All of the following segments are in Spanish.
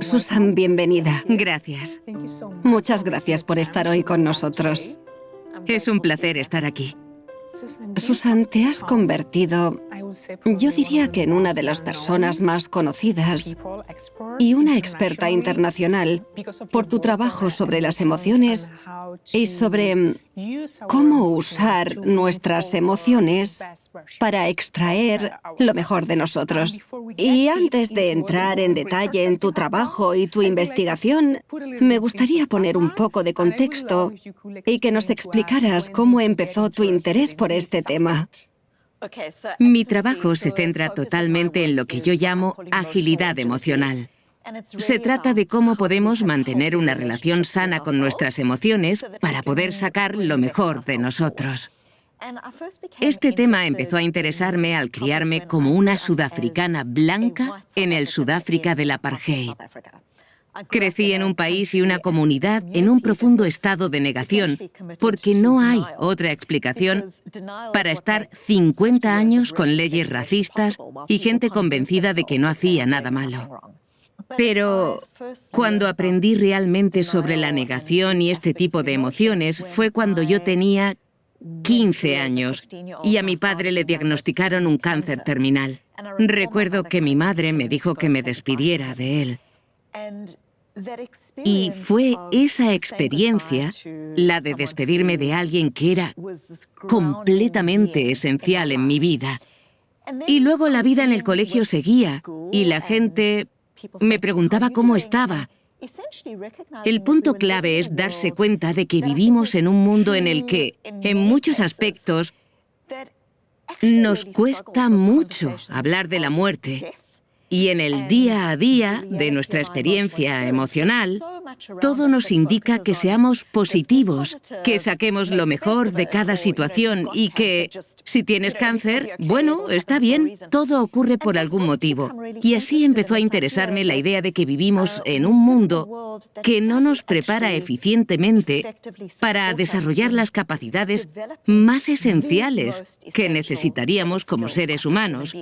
Susan, bienvenida. Gracias. Muchas gracias por estar hoy con nosotros. Es un placer estar aquí. Susan, te has convertido, yo diría que en una de las personas más conocidas y una experta internacional por tu trabajo sobre las emociones y sobre cómo usar nuestras emociones para extraer lo mejor de nosotros. Y antes de entrar en detalle en tu trabajo y tu investigación, me gustaría poner un poco de contexto y que nos explicaras cómo empezó tu interés por este tema. Mi trabajo se centra totalmente en lo que yo llamo agilidad emocional. Se trata de cómo podemos mantener una relación sana con nuestras emociones para poder sacar lo mejor de nosotros. Este tema empezó a interesarme al criarme como una sudafricana blanca en el Sudáfrica del apartheid. Crecí en un país y una comunidad en un profundo estado de negación, porque no hay otra explicación para estar 50 años con leyes racistas y gente convencida de que no hacía nada malo. Pero cuando aprendí realmente sobre la negación y este tipo de emociones fue cuando yo tenía 15 años y a mi padre le diagnosticaron un cáncer terminal. Recuerdo que mi madre me dijo que me despidiera de él. Y fue esa experiencia, la de despedirme de alguien que era completamente esencial en mi vida. Y luego la vida en el colegio seguía y la gente me preguntaba cómo estaba. El punto clave es darse cuenta de que vivimos en un mundo en el que, en muchos aspectos, nos cuesta mucho hablar de la muerte. Y en el día a día de nuestra experiencia emocional, todo nos indica que seamos positivos, que saquemos lo mejor de cada situación y que, si tienes cáncer, bueno, está bien, todo ocurre por algún motivo. Y así empezó a interesarme la idea de que vivimos en un mundo que no nos prepara eficientemente para desarrollar las capacidades más esenciales que necesitaríamos como seres humanos.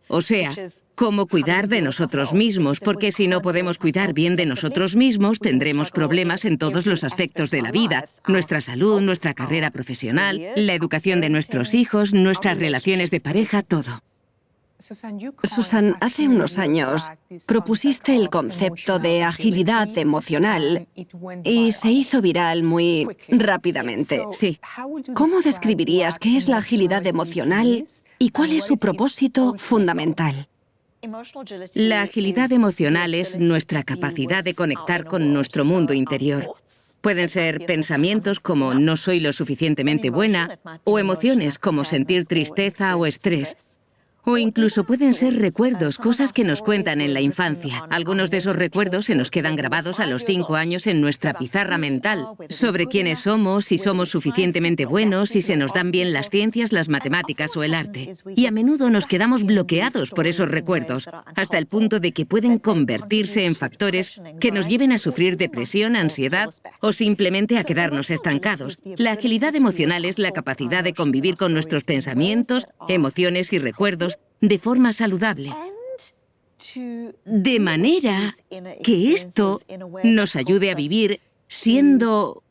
O sea, cómo cuidar de nosotros mismos, porque si no podemos cuidar bien de nosotros mismos, tendremos problemas en todos los aspectos de la vida: nuestra salud, nuestra carrera profesional, la educación de nuestros hijos, nuestras relaciones de pareja, todo. Susan, hace unos años propusiste el concepto de agilidad emocional y se hizo viral muy rápidamente. Sí. ¿Cómo describirías qué es la agilidad emocional y cuál es su propósito fundamental? La agilidad emocional es nuestra capacidad de conectar con nuestro mundo interior. Pueden ser pensamientos como no soy lo suficientemente buena, o emociones como sentir tristeza o estrés. O incluso pueden ser recuerdos, cosas que nos cuentan en la infancia. Algunos de esos recuerdos se nos quedan grabados a los 5 años en nuestra pizarra mental, sobre quiénes somos, si somos suficientemente buenos, si se nos dan bien las ciencias, las matemáticas o el arte. Y a menudo nos quedamos bloqueados por esos recuerdos, hasta el punto de que pueden convertirse en factores que nos lleven a sufrir depresión, ansiedad o simplemente a quedarnos estancados. La agilidad emocional es la capacidad de convivir con nuestros pensamientos, emociones y recuerdos de forma saludable, de manera que esto nos ayude a vivir siendo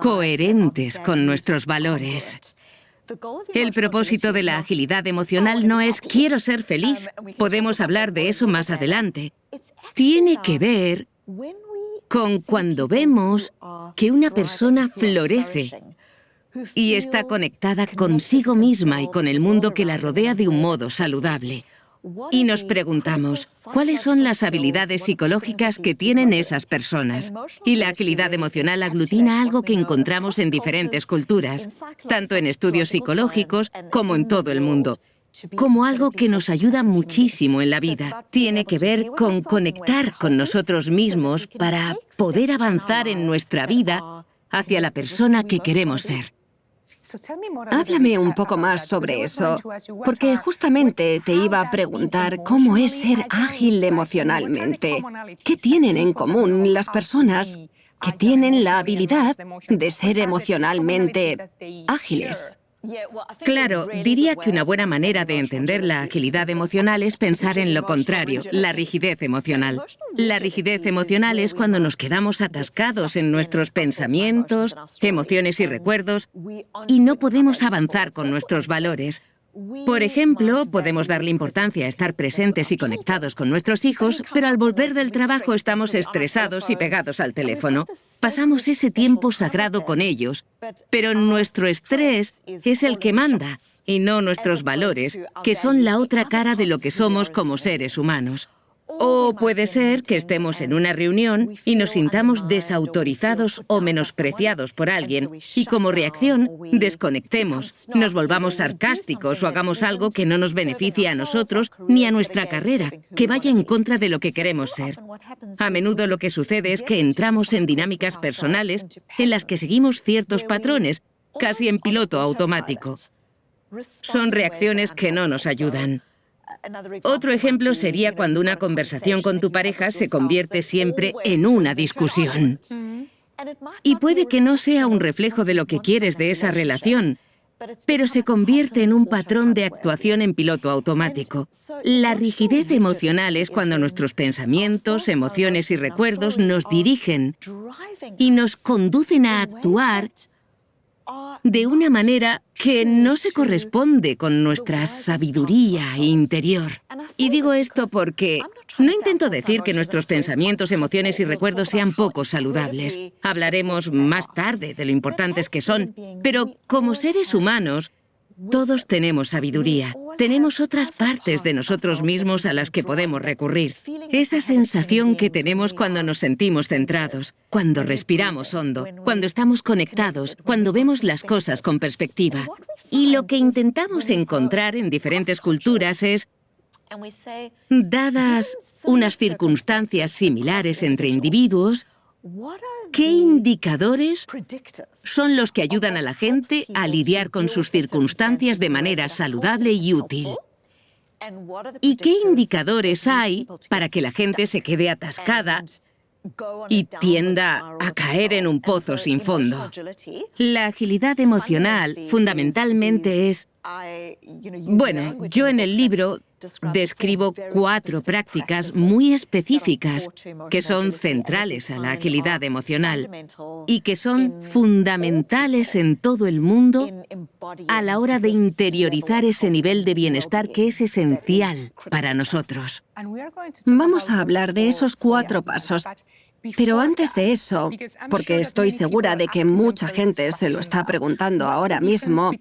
coherentes con nuestros valores. El propósito de la agilidad emocional no es quiero ser feliz. Podemos hablar de eso más adelante. Tiene que ver con cuando vemos que una persona florece y está conectada consigo misma y con el mundo que la rodea de un modo saludable. Y nos preguntamos, ¿cuáles son las habilidades psicológicas que tienen esas personas? Y la agilidad emocional aglutina algo que encontramos en diferentes culturas, tanto en estudios psicológicos como en todo el mundo, como algo que nos ayuda muchísimo en la vida. Tiene que ver con conectar con nosotros mismos para poder avanzar en nuestra vida hacia la persona que queremos ser. Háblame un poco más sobre eso, porque justamente te iba a preguntar cómo es ser ágil emocionalmente. ¿Qué tienen en común las personas que tienen la habilidad de ser emocionalmente ágiles? Claro, diría que una buena manera de entender la agilidad emocional es pensar en lo contrario, la rigidez emocional. La rigidez emocional es cuando nos quedamos atascados en nuestros pensamientos, emociones y recuerdos y no podemos avanzar con nuestros valores. Por ejemplo, podemos darle importancia a estar presentes y conectados con nuestros hijos, pero al volver del trabajo estamos estresados y pegados al teléfono. Pasamos ese tiempo sagrado con ellos, pero nuestro estrés es el que manda, y no nuestros valores, que son la otra cara de lo que somos como seres humanos. O puede ser que estemos en una reunión y nos sintamos desautorizados o menospreciados por alguien y como reacción desconectemos, nos volvamos sarcásticos o hagamos algo que no nos beneficie a nosotros ni a nuestra carrera, que vaya en contra de lo que queremos ser. A menudo lo que sucede es que entramos en dinámicas personales en las que seguimos ciertos patrones, casi en piloto automático. Son reacciones que no nos ayudan. Otro ejemplo sería cuando una conversación con tu pareja se convierte siempre en una discusión. Y puede que no sea un reflejo de lo que quieres de esa relación, pero se convierte en un patrón de actuación en piloto automático. La rigidez emocional es cuando nuestros pensamientos, emociones y recuerdos nos dirigen y nos conducen a actuar de una manera que no se corresponde con nuestra sabiduría interior. Y digo esto porque no intento decir que nuestros pensamientos, emociones y recuerdos sean poco saludables. Hablaremos más tarde de lo importantes que son, pero como seres humanos, todos tenemos sabiduría. Tenemos otras partes de nosotros mismos a las que podemos recurrir. Esa sensación que tenemos cuando nos sentimos centrados, cuando respiramos hondo, cuando estamos conectados, cuando vemos las cosas con perspectiva. Y lo que intentamos encontrar en diferentes culturas es, dadas unas circunstancias similares entre individuos, ¿qué indicadores son los que ayudan a la gente a lidiar con sus circunstancias de manera saludable y útil? ¿Y qué indicadores hay para que la gente se quede atascada y tienda a caer en un pozo sin fondo? La agilidad emocional fundamentalmente es... Bueno, yo en el libro describo 4 prácticas muy específicas que son centrales a la agilidad emocional y que son fundamentales en todo el mundo a la hora de interiorizar ese nivel de bienestar que es esencial para nosotros. Vamos a hablar de esos 4 pasos. Pero antes de eso, porque estoy segura de que mucha gente se lo está preguntando ahora mismo,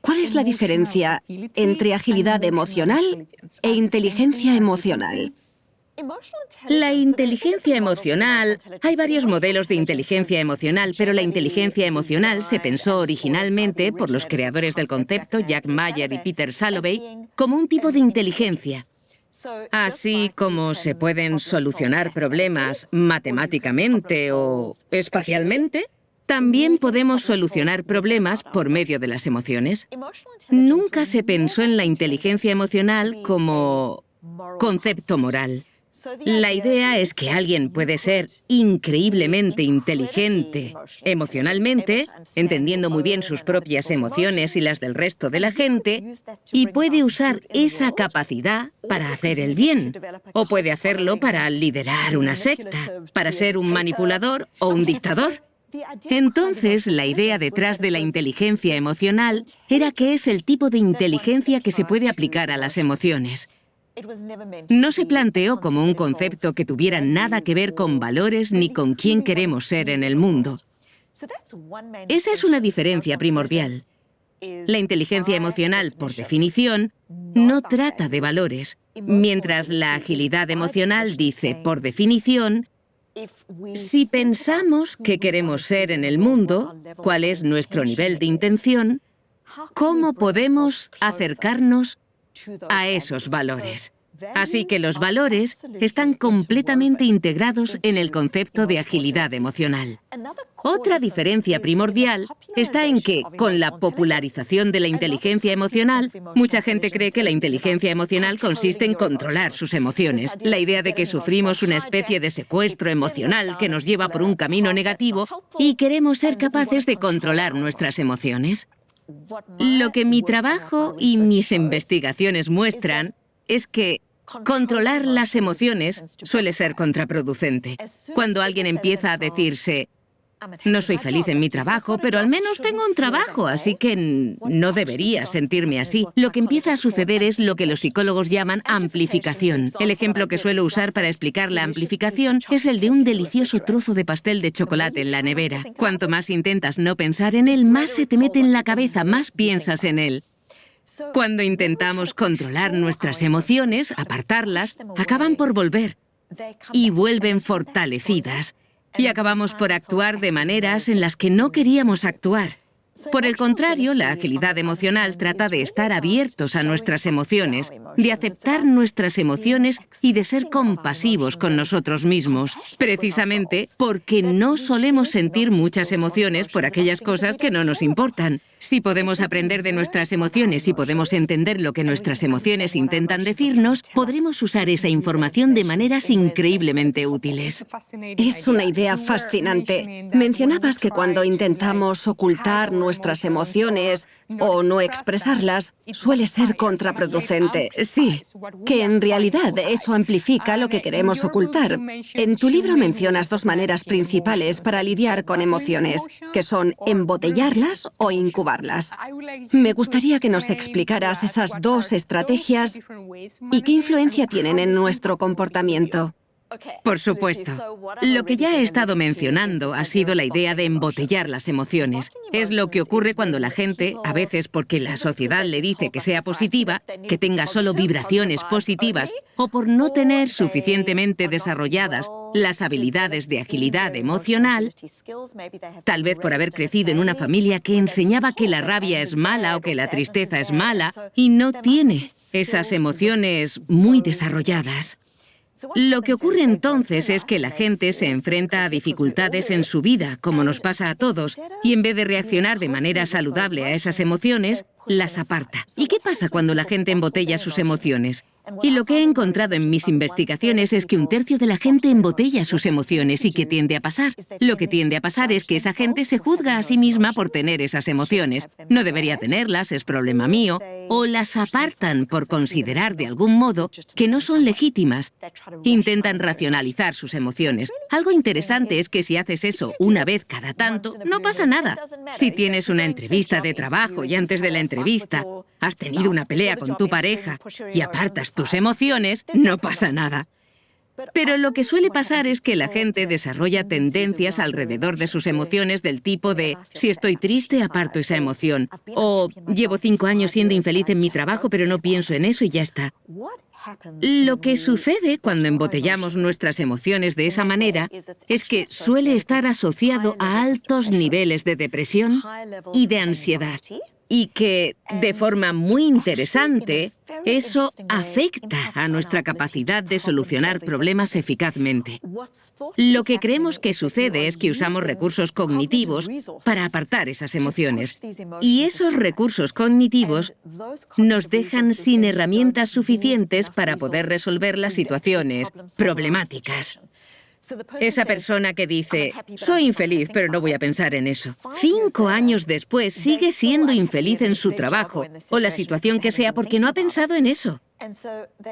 ¿cuál es la diferencia entre agilidad emocional e inteligencia emocional? La inteligencia emocional... Hay varios modelos de inteligencia emocional, pero la inteligencia emocional se pensó originalmente por los creadores del concepto, Jack Mayer y Peter Salovey, como un tipo de inteligencia. Así como se pueden solucionar problemas matemáticamente o espacialmente, también podemos solucionar problemas por medio de las emociones. Nunca se pensó en la inteligencia emocional como concepto moral. La idea es que alguien puede ser increíblemente inteligente emocionalmente, entendiendo muy bien sus propias emociones y las del resto de la gente, y puede usar esa capacidad para hacer el bien, o puede hacerlo para liderar una secta, para ser un manipulador o un dictador. Entonces, la idea detrás de la inteligencia emocional era que es el tipo de inteligencia que se puede aplicar a las emociones. No se planteó como un concepto que tuviera nada que ver con valores ni con quién queremos ser en el mundo. Esa es una diferencia primordial. La inteligencia emocional, por definición, no trata de valores, mientras la agilidad emocional dice, por definición, si pensamos qué queremos ser en el mundo, cuál es nuestro nivel de intención, ¿cómo podemos acercarnos a esos valores? Así que los valores están completamente integrados en el concepto de agilidad emocional. Otra diferencia primordial está en que, con la popularización de la inteligencia emocional, mucha gente cree que la inteligencia emocional consiste en controlar sus emociones. La idea de que sufrimos una especie de secuestro emocional que nos lleva por un camino negativo y queremos ser capaces de controlar nuestras emociones. Lo que mi trabajo y mis investigaciones muestran es que controlar las emociones suele ser contraproducente. Cuando alguien empieza a decirse, no soy feliz en mi trabajo, pero al menos tengo un trabajo, así que no debería sentirme así. Lo que empieza a suceder es lo que los psicólogos llaman amplificación. El ejemplo que suelo usar para explicar la amplificación es el de un delicioso trozo de pastel de chocolate en la nevera. Cuanto más intentas no pensar en él, más se te mete en la cabeza, más piensas en él. Cuando intentamos controlar nuestras emociones, apartarlas, acaban por volver y vuelven fortalecidas. Y acabamos por actuar de maneras en las que no queríamos actuar. Por el contrario, la agilidad emocional trata de estar abiertos a nuestras emociones, de aceptar nuestras emociones y de ser compasivos con nosotros mismos, precisamente porque no solemos sentir muchas emociones por aquellas cosas que no nos importan. Si podemos aprender de nuestras emociones y podemos entender lo que nuestras emociones intentan decirnos, podremos usar esa información de maneras increíblemente útiles. Es una idea fascinante. Mencionabas que cuando intentamos ocultar nuestras emociones o no expresarlas, suele ser contraproducente. Sí. Que en realidad eso amplifica lo que queremos ocultar. En tu libro mencionas dos maneras principales para lidiar con emociones, que son embotellarlas o incubarlas. Me gustaría que nos explicaras esas dos estrategias y qué influencia tienen en nuestro comportamiento. Por supuesto. Lo que ya he estado mencionando ha sido la idea de embotellar las emociones. Es lo que ocurre cuando la gente, a veces porque la sociedad le dice que sea positiva, que tenga solo vibraciones positivas, o por no tener suficientemente desarrolladas las habilidades de agilidad emocional, tal vez por haber crecido en una familia que enseñaba que la rabia es mala o que la tristeza es mala, y no tiene esas emociones muy desarrolladas. Lo que ocurre entonces es que la gente se enfrenta a dificultades en su vida, como nos pasa a todos, y en vez de reaccionar de manera saludable a esas emociones, las aparta. ¿Y qué pasa cuando la gente embotella sus emociones? Y lo que he encontrado en mis investigaciones es que 1/3 de la gente embotella sus emociones. ¿Y qué tiende a pasar? Lo que tiende a pasar es que esa gente se juzga a sí misma por tener esas emociones. No debería tenerlas, es problema mío. O las apartan por considerar de algún modo que no son legítimas. Intentan racionalizar sus emociones. Algo interesante es que si haces eso una vez cada tanto, no pasa nada. Si tienes una entrevista de trabajo y antes de la entrevista has tenido una pelea con tu pareja y apartas tus emociones, no pasa nada. Pero lo que suele pasar es que la gente desarrolla tendencias alrededor de sus emociones del tipo de si estoy triste, aparto esa emoción. O llevo 5 años siendo infeliz en mi trabajo, pero no pienso en eso y ya está. Lo que sucede cuando embotellamos nuestras emociones de esa manera es que suele estar asociado a altos niveles de depresión y de ansiedad. Y que, de forma muy interesante, eso afecta a nuestra capacidad de solucionar problemas eficazmente. Lo que creemos que sucede es que usamos recursos cognitivos para apartar esas emociones. Y esos recursos cognitivos nos dejan sin herramientas suficientes para poder resolver las situaciones problemáticas. Esa persona que dice, soy infeliz, pero no voy a pensar en eso. 5 años después sigue siendo infeliz en su trabajo o la situación que sea porque no ha pensado en eso.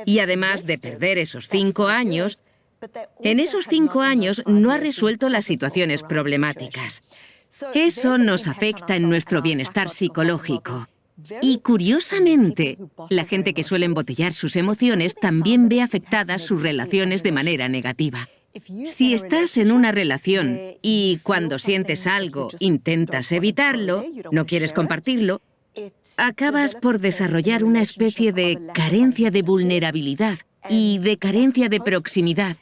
Y además de perder esos 5 años, en esos 5 años no ha resuelto las situaciones problemáticas. Eso nos afecta en nuestro bienestar psicológico. Y curiosamente, la gente que suele embotellar sus emociones también ve afectadas sus relaciones de manera negativa. Si estás en una relación y cuando sientes algo intentas evitarlo, no quieres compartirlo, acabas por desarrollar una especie de carencia de vulnerabilidad y de carencia de proximidad.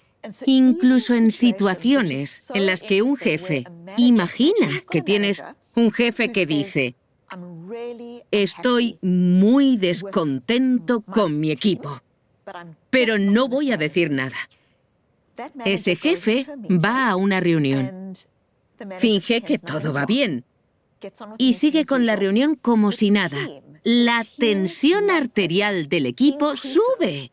Incluso en situaciones en las que un jefe imagina que tienes un jefe que dice, estoy muy descontento con mi equipo, pero no voy a decir nada. Ese jefe va a una reunión, finge que todo va bien y sigue con la reunión como si nada. La tensión arterial del equipo sube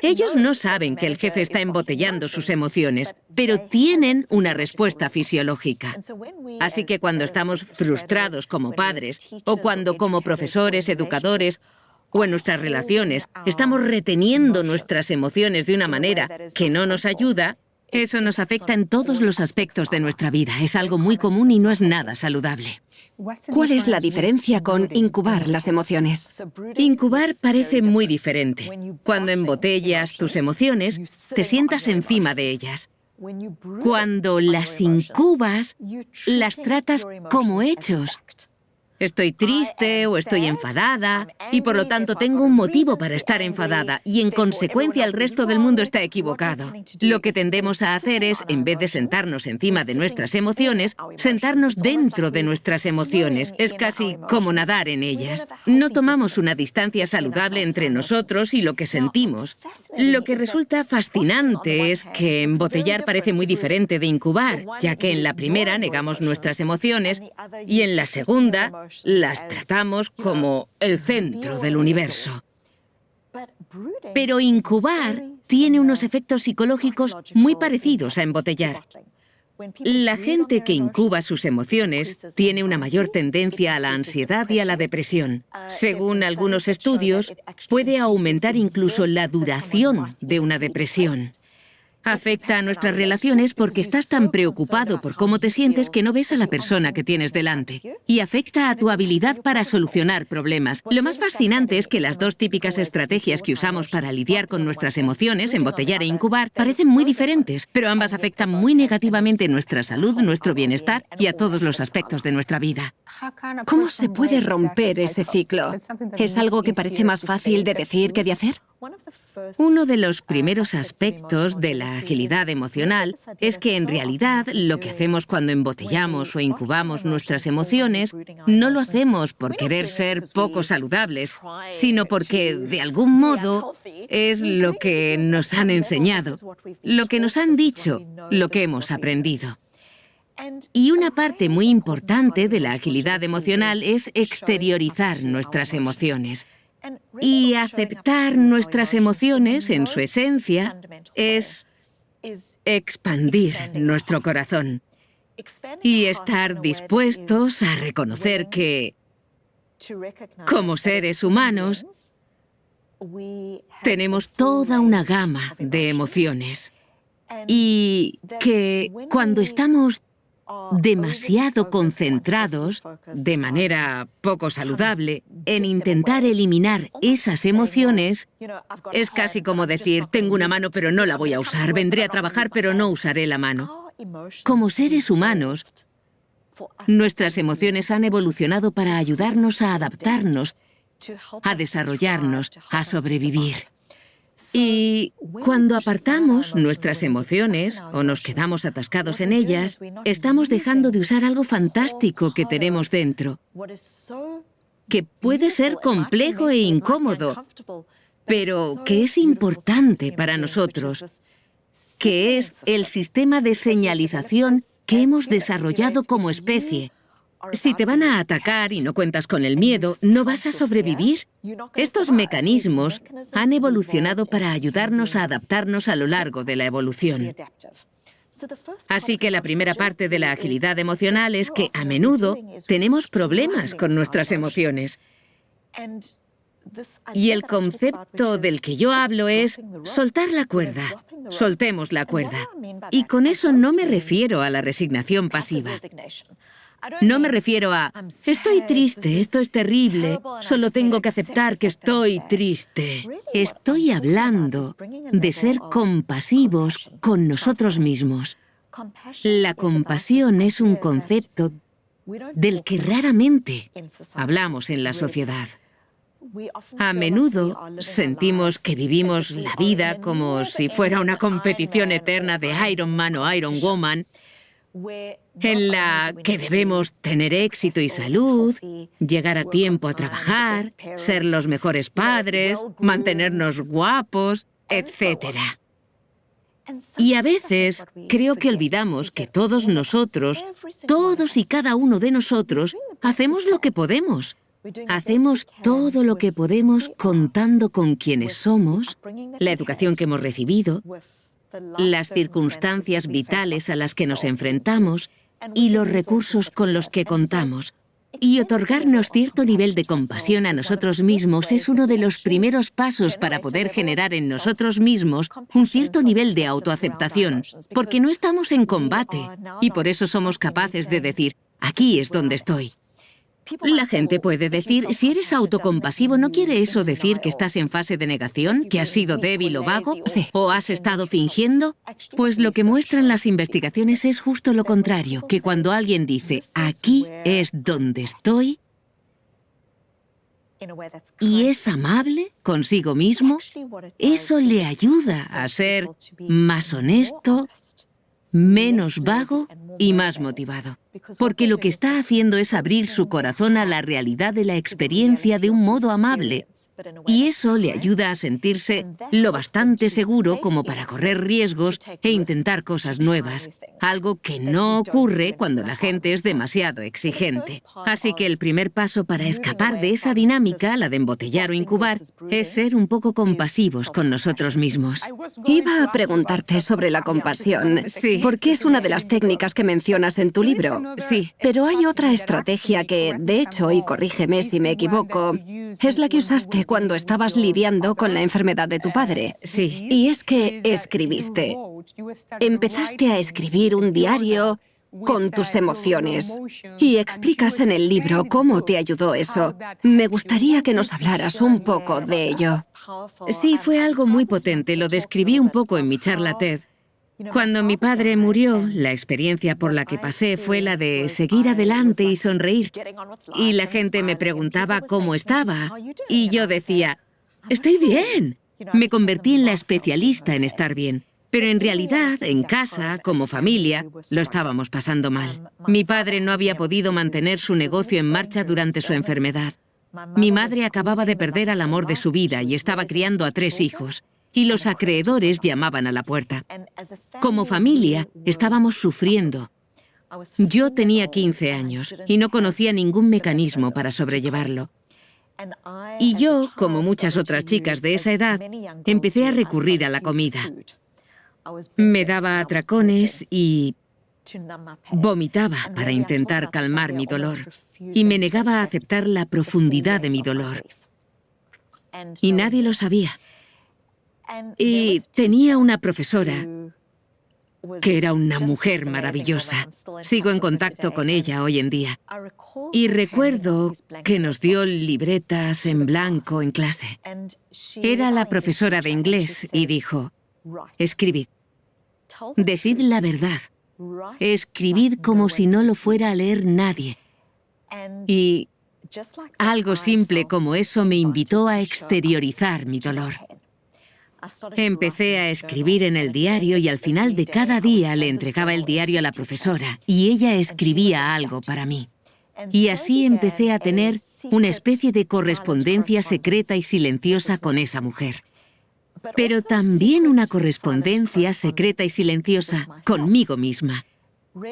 Ellos no saben que el jefe está embotellando sus emociones, pero tienen una respuesta fisiológica. Así que cuando estamos frustrados como padres, o cuando como profesores, educadores, o en nuestras relaciones, estamos reteniendo nuestras emociones de una manera que no nos ayuda, eso nos afecta en todos los aspectos de nuestra vida. Es algo muy común y no es nada saludable. ¿Cuál es la diferencia con incubar las emociones? Incubar parece muy diferente. Cuando embotellas tus emociones, te sientas encima de ellas. Cuando las incubas, las tratas como hechos. Estoy triste o estoy enfadada y por lo tanto tengo un motivo para estar enfadada y en consecuencia el resto del mundo está equivocado. Lo que tendemos a hacer es, en vez de sentarnos encima de nuestras emociones, sentarnos dentro de nuestras emociones. Es casi como nadar en ellas. No tomamos una distancia saludable entre nosotros y lo que sentimos. Lo que resulta fascinante es que embotellar parece muy diferente de incubar, ya que en la primera negamos nuestras emociones y en la segunda las tratamos como el centro del universo. Pero incubar tiene unos efectos psicológicos muy parecidos a embotellar. La gente que incuba sus emociones tiene una mayor tendencia a la ansiedad y a la depresión. Según algunos estudios, puede aumentar incluso la duración de una depresión. Afecta a nuestras relaciones porque estás tan preocupado por cómo te sientes que no ves a la persona que tienes delante. Y afecta a tu habilidad para solucionar problemas. Lo más fascinante es que las dos típicas estrategias que usamos para lidiar con nuestras emociones, embotellar e incubar, parecen muy diferentes, pero ambas afectan muy negativamente nuestra salud, nuestro bienestar y a todos los aspectos de nuestra vida. ¿Cómo se puede romper ese ciclo? ¿Es algo que parece más fácil de decir que de hacer? Uno de los primeros aspectos de la agilidad emocional es que en realidad lo que hacemos cuando embotellamos o incubamos nuestras emociones no lo hacemos por querer ser poco saludables, sino porque de algún modo es lo que nos han enseñado, lo que nos han dicho, lo que hemos aprendido. Y una parte muy importante de la agilidad emocional es exteriorizar nuestras emociones. Y aceptar nuestras emociones en su esencia es expandir nuestro corazón y estar dispuestos a reconocer que, como seres humanos, tenemos toda una gama de emociones y que cuando estamos demasiado concentrados, de manera poco saludable, en intentar eliminar esas emociones, es casi como decir, tengo una mano pero no la voy a usar, vendré a trabajar pero no usaré la mano. Como seres humanos, nuestras emociones han evolucionado para ayudarnos a adaptarnos, a desarrollarnos, a sobrevivir. Y cuando apartamos nuestras emociones o nos quedamos atascados en ellas, estamos dejando de usar algo fantástico que tenemos dentro, que puede ser complejo e incómodo, pero que es importante para nosotros, que es el sistema de señalización que hemos desarrollado como especie. Si te van a atacar y no cuentas con el miedo, no vas a sobrevivir. Estos mecanismos han evolucionado para ayudarnos a adaptarnos a lo largo de la evolución. Así que la primera parte de la agilidad emocional es que, a menudo, tenemos problemas con nuestras emociones. Y el concepto del que yo hablo es soltar la cuerda. Soltemos la cuerda. Y con eso no me refiero a la resignación pasiva. No me refiero a, estoy triste, esto es terrible, solo tengo que aceptar que estoy triste. Estoy hablando de ser compasivos con nosotros mismos. La compasión es un concepto del que raramente hablamos en la sociedad. A menudo sentimos que vivimos la vida como si fuera una competición eterna de Iron Man o Iron Woman, en la que debemos tener éxito y salud, llegar a tiempo a trabajar, ser los mejores padres, mantenernos guapos, etc. Y a veces creo que olvidamos que todos nosotros, todos y cada uno de nosotros, hacemos lo que podemos. Hacemos todo lo que podemos contando con quienes somos, la educación que hemos recibido, las circunstancias vitales a las que nos enfrentamos y los recursos con los que contamos. Y otorgarnos cierto nivel de compasión a nosotros mismos es uno de los primeros pasos para poder generar en nosotros mismos un cierto nivel de autoaceptación, porque no estamos en combate y por eso somos capaces de decir, aquí es donde estoy. La gente puede decir, si eres autocompasivo, ¿no quiere eso decir que estás en fase de negación, que has sido débil o vago, o has estado fingiendo? Pues lo que muestran las investigaciones es justo lo contrario, que cuando alguien dice, aquí es donde estoy, y es amable consigo mismo, eso le ayuda a ser más honesto, menos vago y más motivado. Porque lo que está haciendo es abrir su corazón a la realidad de la experiencia de un modo amable. Y eso le ayuda a sentirse lo bastante seguro como para correr riesgos e intentar cosas nuevas, algo que no ocurre cuando la gente es demasiado exigente. Así que el primer paso para escapar de esa dinámica, la de embotellar o incubar, es ser un poco compasivos con nosotros mismos. Iba a preguntarte sobre la compasión, Sí. porque es una de las técnicas que mencionas en tu libro. Sí. Pero hay otra estrategia que, de hecho, y corrígeme si me equivoco, es la que usaste cuando estabas lidiando con la enfermedad de tu padre. Sí. Y es que escribiste. Empezaste a escribir un diario con tus emociones. Y explicas en el libro cómo te ayudó eso. Me gustaría que nos hablaras un poco de ello. Sí, fue algo muy potente. Lo describí un poco en mi charla TED. Cuando mi padre murió, la experiencia por la que pasé fue la de seguir adelante y sonreír. Y la gente me preguntaba cómo estaba. Y yo decía, estoy bien. Me convertí en la especialista en estar bien. Pero en realidad, en casa, como familia, lo estábamos pasando mal. Mi padre no había podido mantener su negocio en marcha durante su enfermedad. Mi madre acababa de perder al amor de su vida y estaba criando a 3 hijos. Y los acreedores llamaban a la puerta. Como familia, estábamos sufriendo. Yo tenía 15 años y no conocía ningún mecanismo para sobrellevarlo. Y yo, como muchas otras chicas de esa edad, empecé a recurrir a la comida. Me daba atracones y vomitaba para intentar calmar mi dolor. Y me negaba a aceptar la profundidad de mi dolor. Y nadie lo sabía. Y tenía una profesora que era una mujer maravillosa. Sigo en contacto con ella hoy en día. Y recuerdo que nos dio libretas en blanco en clase. Era la profesora de inglés y dijo, escribid, decid la verdad, escribid como si no lo fuera a leer nadie. Y algo simple como eso me invitó a exteriorizar mi dolor. Empecé a escribir en el diario y al final de cada día le entregaba el diario a la profesora y ella escribía algo para mí. Y así empecé a tener una especie de correspondencia secreta y silenciosa con esa mujer. Pero también una correspondencia secreta y silenciosa conmigo misma.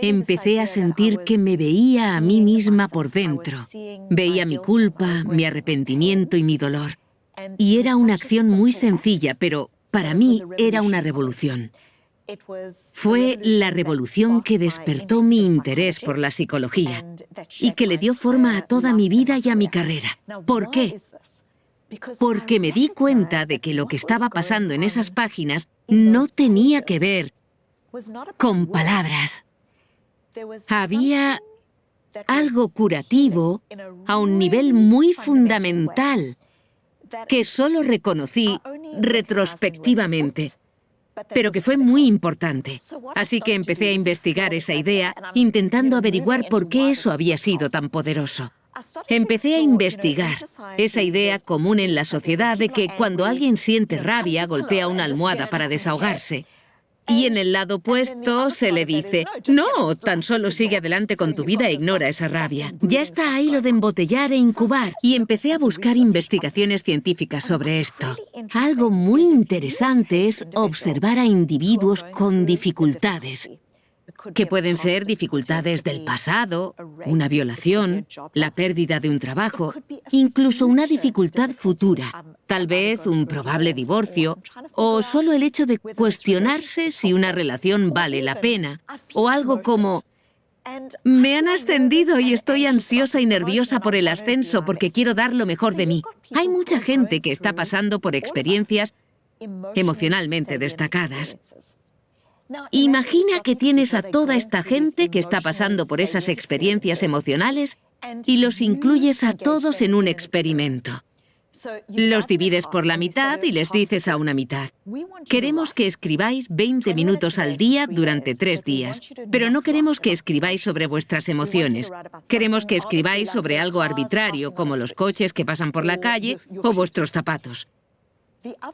Empecé a sentir que me veía a mí misma por dentro. Veía mi culpa, mi arrepentimiento y mi dolor. Y era una acción muy sencilla, pero para mí era una revolución. Fue la revolución que despertó mi interés por la psicología y que le dio forma a toda mi vida y a mi carrera. ¿Por qué? Porque me di cuenta de que lo que estaba pasando en esas páginas no tenía que ver con palabras. Había algo curativo a un nivel muy fundamental que solo reconocí retrospectivamente, pero que fue muy importante. Así que empecé a investigar esa idea, intentando averiguar por qué eso había sido tan poderoso. Empecé a investigar esa idea común en la sociedad de que cuando alguien siente rabia, golpea una almohada para desahogarse. Y en el lado opuesto se le dice, no, tan solo sigue adelante con tu vida e ignora esa rabia. Ya está ahí lo de embotellar e incubar. Y empecé a buscar investigaciones científicas sobre esto. Algo muy interesante es observar a individuos con dificultades. que pueden ser dificultades del pasado, una violación, la pérdida de un trabajo, incluso una dificultad futura, tal vez un probable divorcio, o solo el hecho de cuestionarse si una relación vale la pena, o algo como: me han ascendido y estoy ansiosa y nerviosa por el ascenso porque quiero dar lo mejor de mí. Hay mucha gente que está pasando por experiencias emocionalmente destacadas. Imagina que tienes a toda esta gente que está pasando por esas experiencias emocionales y los incluyes a todos en un experimento. Los divides por la mitad y les dices a una mitad: queremos que escribáis 20 minutos al día durante 3 días, pero no queremos que escribáis sobre vuestras emociones. Queremos que escribáis sobre algo arbitrario, como los coches que pasan por la calle o vuestros zapatos.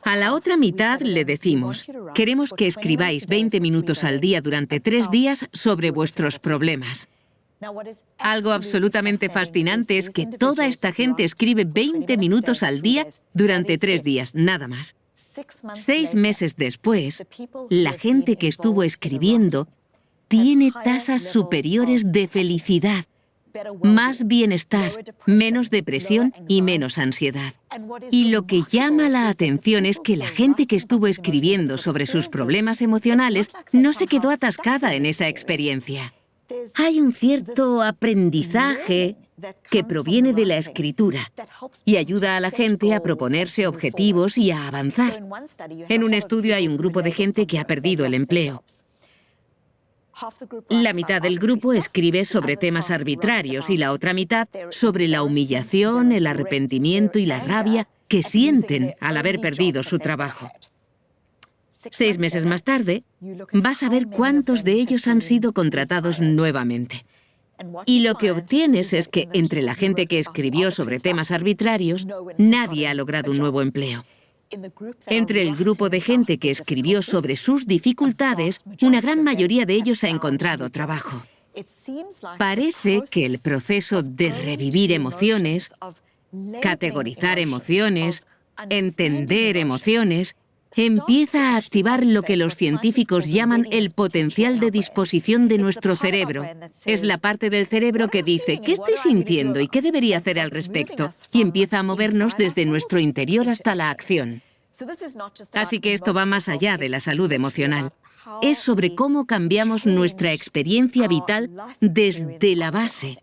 A la otra mitad le decimos: queremos que escribáis 20 minutos al día durante 3 días sobre vuestros problemas. Algo absolutamente fascinante es que toda esta gente escribe 20 minutos al día durante 3 días, nada más. 6 meses después, la gente que estuvo escribiendo tiene tasas superiores de felicidad, más bienestar, menos depresión y menos ansiedad. Y lo que llama la atención es que la gente que estuvo escribiendo sobre sus problemas emocionales no se quedó atascada en esa experiencia. Hay un cierto aprendizaje que proviene de la escritura y ayuda a la gente a proponerse objetivos y a avanzar. En un estudio hay un grupo de gente que ha perdido el empleo. La mitad del grupo escribe sobre temas arbitrarios y la otra mitad sobre la humillación, el arrepentimiento y la rabia que sienten al haber perdido su trabajo. 6 meses más tarde, vas a ver cuántos de ellos han sido contratados nuevamente. Y lo que obtienes es que entre la gente que escribió sobre temas arbitrarios, nadie ha logrado un nuevo empleo. Entre el grupo de gente que escribió sobre sus dificultades, una gran mayoría de ellos ha encontrado trabajo. Parece que el proceso de revivir emociones, categorizar emociones, entender emociones, empieza a activar lo que los científicos llaman el potencial de disposición de nuestro cerebro. Es la parte del cerebro que dice: ¿qué estoy sintiendo y qué debería hacer al respecto? Y empieza a movernos desde nuestro interior hasta la acción. Así que esto va más allá de la salud emocional. Es sobre cómo cambiamos nuestra experiencia vital desde la base.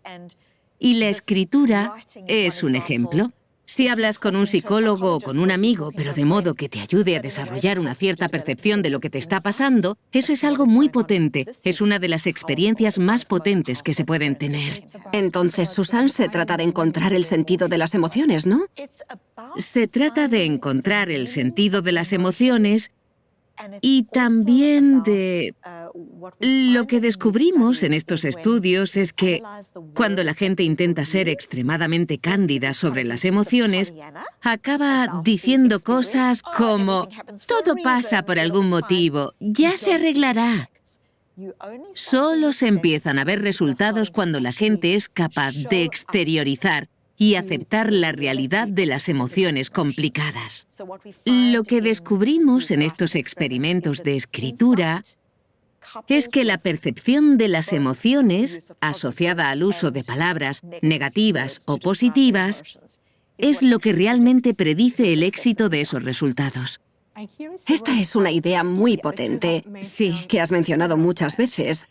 Y la escritura es un ejemplo. Si hablas con un psicólogo o con un amigo, pero de modo que te ayude a desarrollar una cierta percepción de lo que te está pasando, eso es algo muy potente. Es una de las experiencias más potentes que se pueden tener. Entonces, Susan, se trata de encontrar el sentido de las emociones, ¿no? Se trata de encontrar el sentido de las emociones y también de... Lo que descubrimos en estos estudios es que cuando la gente intenta ser extremadamente cándida sobre las emociones, acaba diciendo cosas como: todo pasa por algún motivo, ya se arreglará. Solo se empiezan a ver resultados cuando la gente es capaz de exteriorizar y aceptar la realidad de las emociones complicadas. Lo que descubrimos en estos experimentos de escritura es que la percepción de las emociones, asociada al uso de palabras negativas o positivas, es lo que realmente predice el éxito de esos resultados. Esta es una idea muy potente, Sí. que has mencionado muchas veces.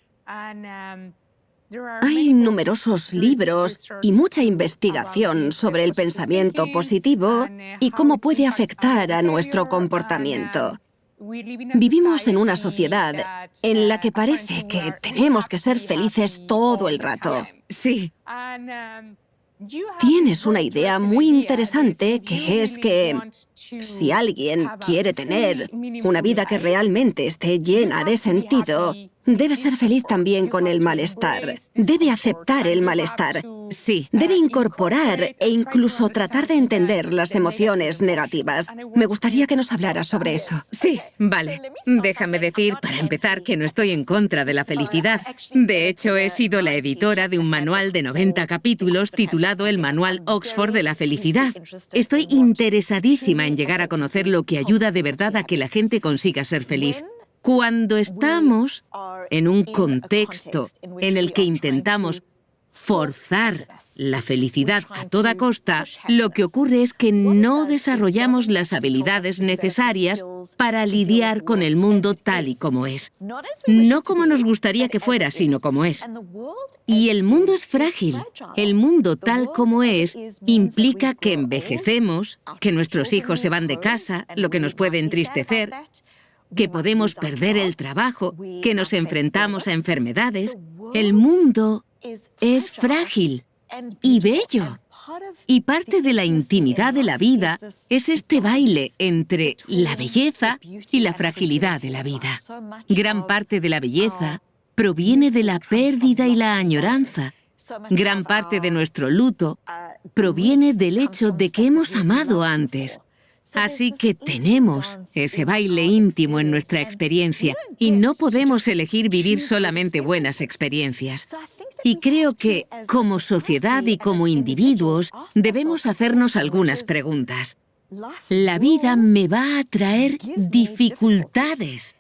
Hay numerosos libros y mucha investigación sobre el pensamiento positivo y cómo puede afectar a nuestro comportamiento. Vivimos en una sociedad en la que parece que tenemos que ser felices todo el rato. Sí. Tienes una idea muy interesante, que es que si alguien quiere tener una vida que realmente esté llena de sentido, debe ser feliz también con el malestar. Debe aceptar el malestar. Sí. Debe incorporar e incluso tratar de entender las emociones negativas. Me gustaría que nos hablaras sobre eso. Sí, vale. Déjame decir, para empezar, que no estoy en contra de la felicidad. De hecho, he sido la editora de un manual de 90 capítulos titulado El Manual Oxford de la Felicidad. Estoy interesadísima en llegar a conocer lo que ayuda de verdad a que la gente consiga ser feliz. Cuando estamos en un contexto en el que intentamos forzar la felicidad a toda costa, lo que ocurre es que no desarrollamos las habilidades necesarias para lidiar con el mundo tal y como es. No como nos gustaría que fuera, sino como es. Y el mundo es frágil. El mundo tal como es implica que envejecemos, que nuestros hijos se van de casa, lo que nos puede entristecer, que podemos perder el trabajo, que nos enfrentamos a enfermedades. El mundo es frágil y bello. Y parte de la intimidad de la vida es este baile entre la belleza y la fragilidad de la vida. Gran parte de la belleza proviene de la pérdida y la añoranza. Gran parte de nuestro luto proviene del hecho de que hemos amado antes. Así que tenemos ese baile íntimo en nuestra experiencia y no podemos elegir vivir solamente buenas experiencias. Y creo que, como sociedad y como individuos, debemos hacernos algunas preguntas. La vida me va a traer dificultades.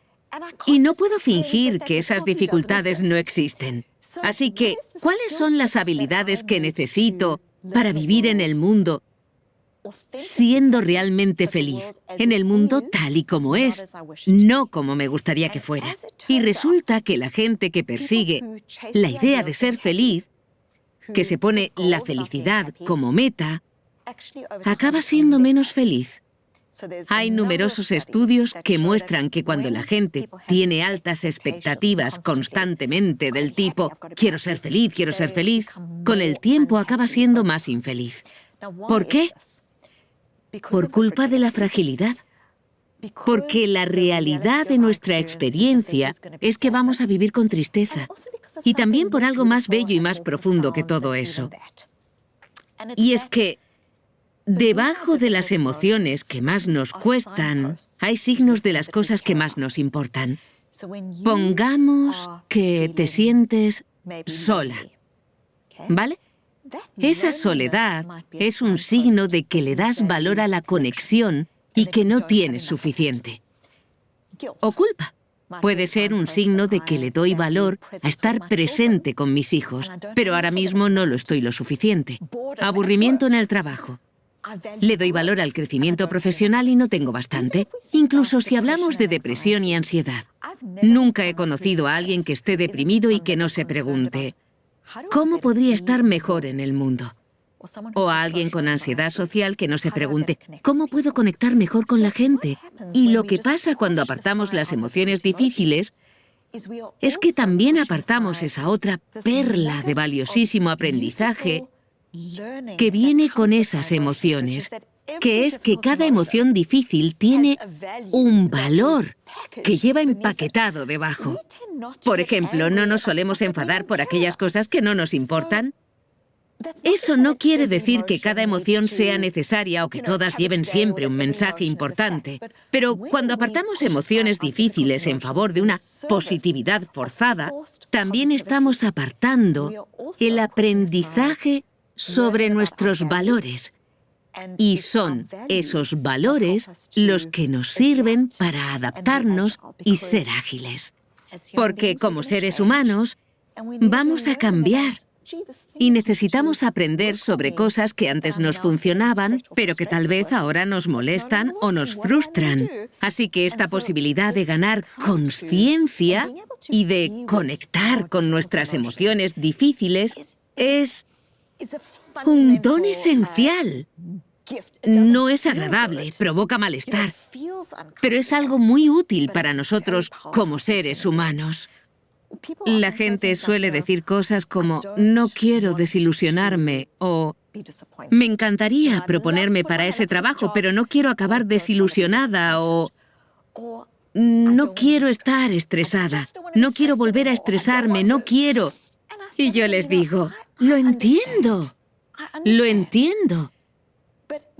Y no puedo fingir que esas dificultades no existen. Así que, ¿cuáles son las habilidades que necesito para vivir en el mundo siendo realmente feliz? En el mundo tal y como es, no como me gustaría que fuera. Y resulta que la gente que persigue la idea de ser feliz, que se pone la felicidad como meta, acaba siendo menos feliz. Hay numerosos estudios que muestran que cuando la gente tiene altas expectativas constantemente del tipo quiero ser feliz, con el tiempo acaba siendo más infeliz. ¿Por qué? Por culpa de la fragilidad. Porque la realidad de nuestra experiencia es que vamos a vivir con tristeza. Y también por algo más bello y más profundo que todo eso. Y es que debajo de las emociones que más nos cuestan, hay signos de las cosas que más nos importan. Pongamos que te sientes sola, ¿vale? Esa soledad es un signo de que le das valor a la conexión y que no tienes suficiente. O culpa. Puede ser un signo de que le doy valor a estar presente con mis hijos, pero ahora mismo no lo estoy lo suficiente. Aburrimiento en el trabajo. Le doy valor al crecimiento profesional y no tengo bastante. Incluso si hablamos de depresión y ansiedad. Nunca he conocido a alguien que esté deprimido y que no se pregunte ¿cómo podría estar mejor en el mundo? O a alguien con ansiedad social que no se pregunte ¿cómo puedo conectar mejor con la gente? Y lo que pasa cuando apartamos las emociones difíciles es que también apartamos esa otra perla de valiosísimo aprendizaje que viene con esas emociones, que es que cada emoción difícil tiene un valor que lleva empaquetado debajo. Por ejemplo, no nos solemos enfadar por aquellas cosas que no nos importan. Eso no quiere decir que cada emoción sea necesaria o que todas lleven siempre un mensaje importante. Pero cuando apartamos emociones difíciles en favor de una positividad forzada, también estamos apartando el aprendizaje sobre nuestros valores. Y son esos valores los que nos sirven para adaptarnos y ser ágiles. Porque como seres humanos, vamos a cambiar. Y necesitamos aprender sobre cosas que antes nos funcionaban, pero que tal vez ahora nos molestan o nos frustran. Así que esta posibilidad de ganar consciencia y de conectar con nuestras emociones difíciles es un don esencial. No es agradable, provoca malestar, pero es algo muy útil para nosotros como seres humanos. La gente suele decir cosas como no quiero desilusionarme o me encantaría proponerme para ese trabajo, pero no quiero acabar desilusionada o no quiero estar estresada, no quiero volver a estresarme, no quiero. Y yo les digo, lo entiendo,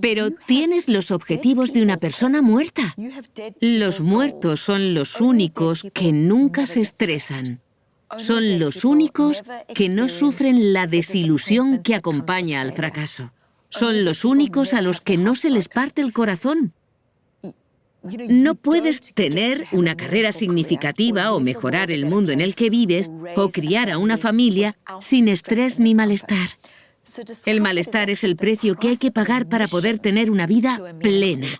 pero tienes los objetivos de una persona muerta. Los muertos son los únicos que nunca se estresan. Son los únicos que no sufren la desilusión que acompaña al fracaso. Son los únicos a los que no se les parte el corazón. No puedes tener una carrera significativa o mejorar el mundo en el que vives o criar a una familia sin estrés ni malestar. El malestar es el precio que hay que pagar para poder tener una vida plena.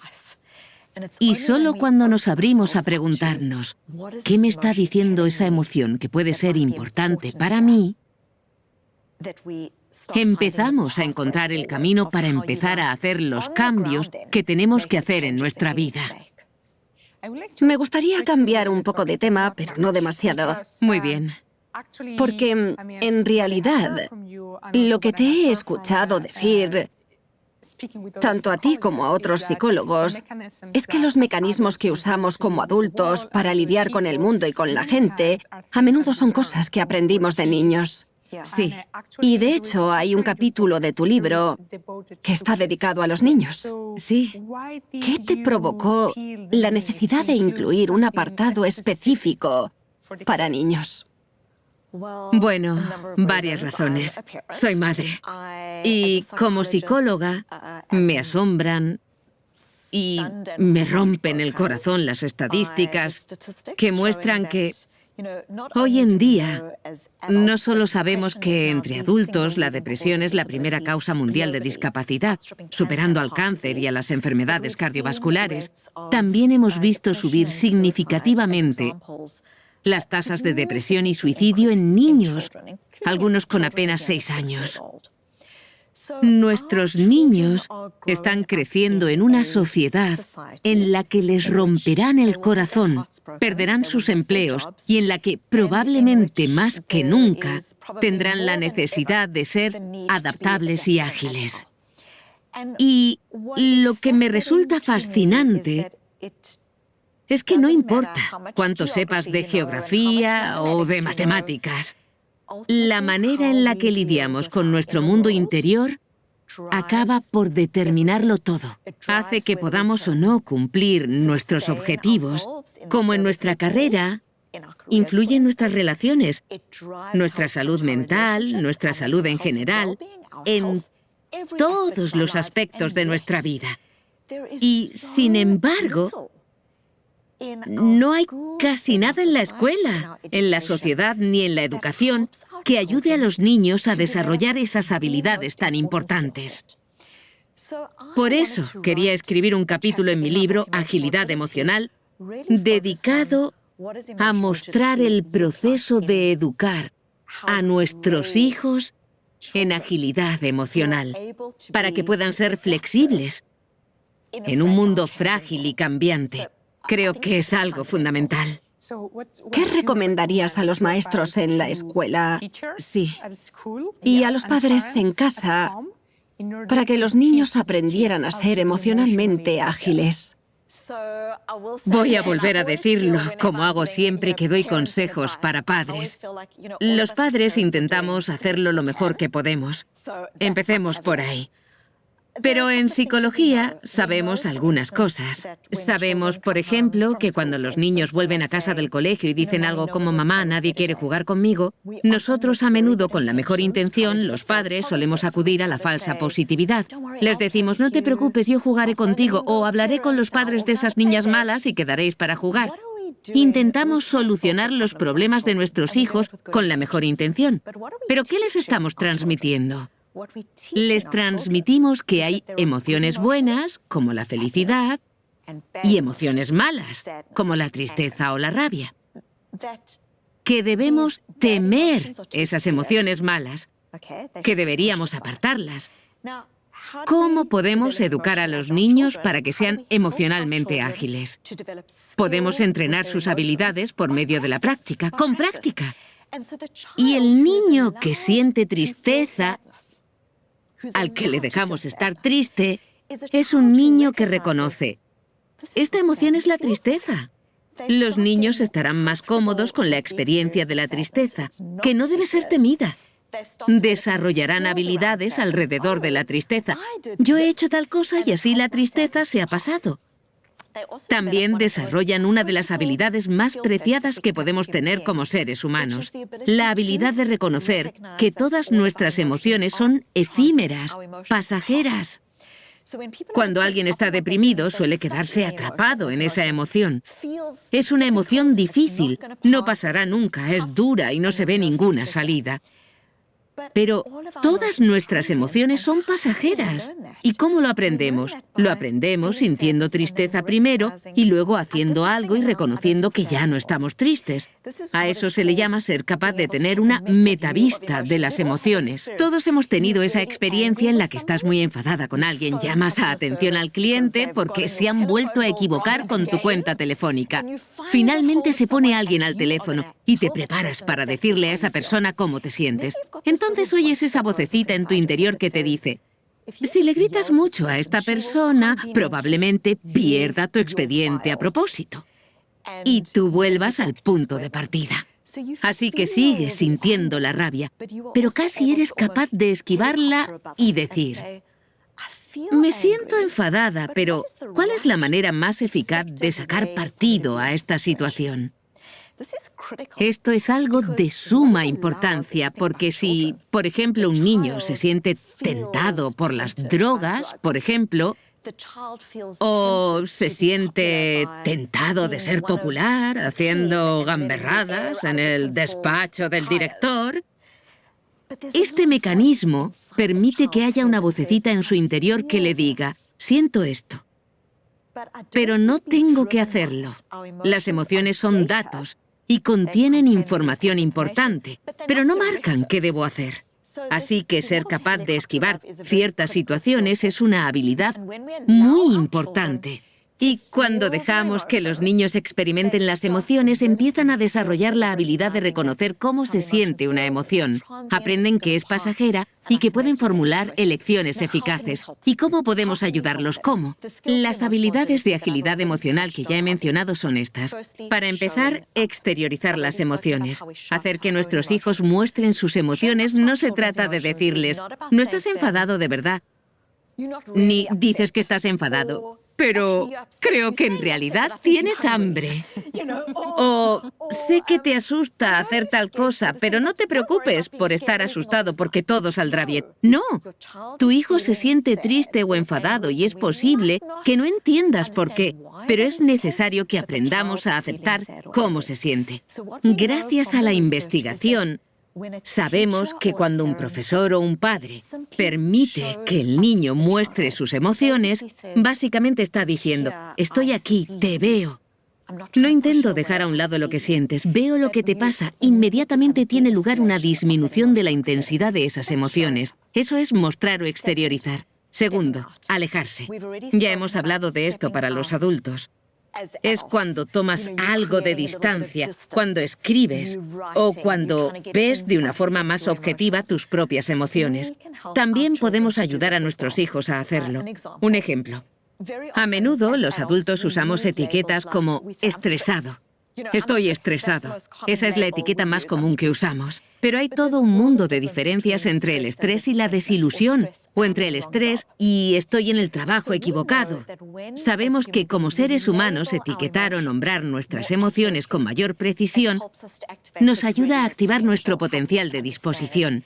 Y solo cuando nos abrimos a preguntarnos, ¿qué me está diciendo esa emoción que puede ser importante para mí?, empezamos a encontrar el camino para empezar a hacer los cambios que tenemos que hacer en nuestra vida. Me gustaría cambiar un poco de tema, pero no demasiado. Muy bien. Porque, en realidad, lo que te he escuchado decir, tanto a ti como a otros psicólogos, es que los mecanismos que usamos como adultos para lidiar con el mundo y con la gente, a menudo son cosas que aprendimos de niños. Sí. Y de hecho hay un capítulo de tu libro que está dedicado a los niños. Sí. ¿Qué te provocó la necesidad de incluir un apartado específico para niños? Bueno, varias razones. Soy madre. Y como psicóloga, me asombran y me rompen el corazón las estadísticas que muestran que hoy en día no solo sabemos que entre adultos la depresión es la primera causa mundial de discapacidad, superando al cáncer y a las enfermedades cardiovasculares, también hemos visto subir significativamente las tasas de depresión y suicidio en niños, algunos con apenas 6 años. Nuestros niños están creciendo en una sociedad en la que les romperán el corazón, perderán sus empleos y en la que probablemente más que nunca tendrán la necesidad de ser adaptables y ágiles. Y lo que me resulta fascinante es que no importa cuánto sepas de geografía o de matemáticas. La manera en la que lidiamos con nuestro mundo interior acaba por determinarlo todo. Hace que podamos o no cumplir nuestros objetivos, como en nuestra carrera, influye en nuestras relaciones, nuestra salud mental, nuestra salud en general, en todos los aspectos de nuestra vida. Y, sin embargo, no hay casi nada en la escuela, en la sociedad ni en la educación que ayude a los niños a desarrollar esas habilidades tan importantes. Por eso quería escribir un capítulo en mi libro, Agilidad Emocional, dedicado a mostrar el proceso de educar a nuestros hijos en agilidad emocional, para que puedan ser flexibles en un mundo frágil y cambiante. Creo que es algo fundamental. ¿Qué recomendarías a los maestros en la escuela? Sí. Y a los padres en casa para que los niños aprendieran a ser emocionalmente ágiles? Voy a volver a decirlo, como hago siempre que doy consejos para padres. Los padres intentamos hacerlo lo mejor que podemos. Empecemos por ahí. Pero en psicología sabemos algunas cosas. Sabemos, por ejemplo, que cuando los niños vuelven a casa del colegio y dicen algo como «Mamá, nadie quiere jugar conmigo», nosotros a menudo, con la mejor intención, los padres solemos acudir a la falsa positividad. Les decimos «No te preocupes, yo jugaré contigo» o «Hablaré con los padres de esas niñas malas y quedaréis para jugar». Intentamos solucionar los problemas de nuestros hijos con la mejor intención. ¿Pero qué les estamos transmitiendo? Les transmitimos que hay emociones buenas, como la felicidad, y emociones malas, como la tristeza o la rabia. Que debemos temer esas emociones malas, que deberíamos apartarlas. ¿Cómo podemos educar a los niños para que sean emocionalmente ágiles? Podemos entrenar sus habilidades por medio de la práctica, con práctica. Y el niño que siente tristeza, al que le dejamos estar triste, es un niño que reconoce: esta emoción es la tristeza. Los niños estarán más cómodos con la experiencia de la tristeza, que no debe ser temida. Desarrollarán habilidades alrededor de la tristeza. Yo he hecho tal cosa y así la tristeza se ha pasado. También desarrollan una de las habilidades más preciadas que podemos tener como seres humanos, la habilidad de reconocer que todas nuestras emociones son efímeras, pasajeras. Cuando alguien está deprimido, suele quedarse atrapado en esa emoción. Es una emoción difícil, no pasará nunca, es dura y no se ve ninguna salida. Pero todas nuestras emociones son pasajeras. ¿Y cómo lo aprendemos? Lo aprendemos sintiendo tristeza primero y luego haciendo algo y reconociendo que ya no estamos tristes. A eso se le llama ser capaz de tener una metavista de las emociones. Todos hemos tenido esa experiencia en la que estás muy enfadada con alguien, llamas a atención al cliente porque se han vuelto a equivocar con tu cuenta telefónica. Finalmente se pone alguien al teléfono y te preparas para decirle a esa persona cómo te sientes. Entonces oyes esa vocecita en tu interior que te dice, si le gritas mucho a esta persona, probablemente pierda tu expediente a propósito. Y tú vuelvas al punto de partida. Así que sigues sintiendo la rabia, pero casi eres capaz de esquivarla y decir, me siento enfadada, pero ¿cuál es la manera más eficaz de sacar partido a esta situación? Esto es algo de suma importancia, porque si, por ejemplo, un niño se siente tentado por las drogas, por ejemplo, o se siente tentado de ser popular haciendo gamberradas en el despacho del director, este mecanismo permite que haya una vocecita en su interior que le diga, siento esto, pero no tengo que hacerlo. Las emociones son datos y contienen información importante, pero no marcan qué debo hacer. Así que ser capaz de esquivar ciertas situaciones es una habilidad muy importante. Y cuando dejamos que los niños experimenten las emociones, empiezan a desarrollar la habilidad de reconocer cómo se siente una emoción. Aprenden que es pasajera y que pueden formular elecciones eficaces. ¿Y cómo podemos ayudarlos? ¿Cómo? Las habilidades de agilidad emocional que ya he mencionado son estas. Para empezar, exteriorizar las emociones. Hacer que nuestros hijos muestren sus emociones no se trata de decirles, no estás enfadado de verdad, ni dices que estás enfadado, pero creo que en realidad tienes hambre. O sé que te asusta hacer tal cosa, pero no te preocupes por estar asustado porque todo saldrá bien. No, tu hijo se siente triste o enfadado y es posible que no entiendas por qué, pero es necesario que aprendamos a aceptar cómo se siente. Gracias a la investigación, sabemos que cuando un profesor o un padre permite que el niño muestre sus emociones, básicamente está diciendo, estoy aquí, te veo. No intento dejar a un lado lo que sientes, veo lo que te pasa. Inmediatamente tiene lugar una disminución de la intensidad de esas emociones. Eso es mostrar o exteriorizar. Segundo, alejarse. Ya hemos hablado de esto para los adultos. Es cuando tomas algo de distancia, cuando escribes o cuando ves de una forma más objetiva tus propias emociones. También podemos ayudar a nuestros hijos a hacerlo. Un ejemplo. A menudo los adultos usamos etiquetas como estresado. Estoy estresado. Esa es la etiqueta más común que usamos. Pero hay todo un mundo de diferencias entre el estrés y la desilusión, o entre el estrés y estoy en el trabajo equivocado. Sabemos que como seres humanos etiquetar o nombrar nuestras emociones con mayor precisión nos ayuda a activar nuestro potencial de disposición.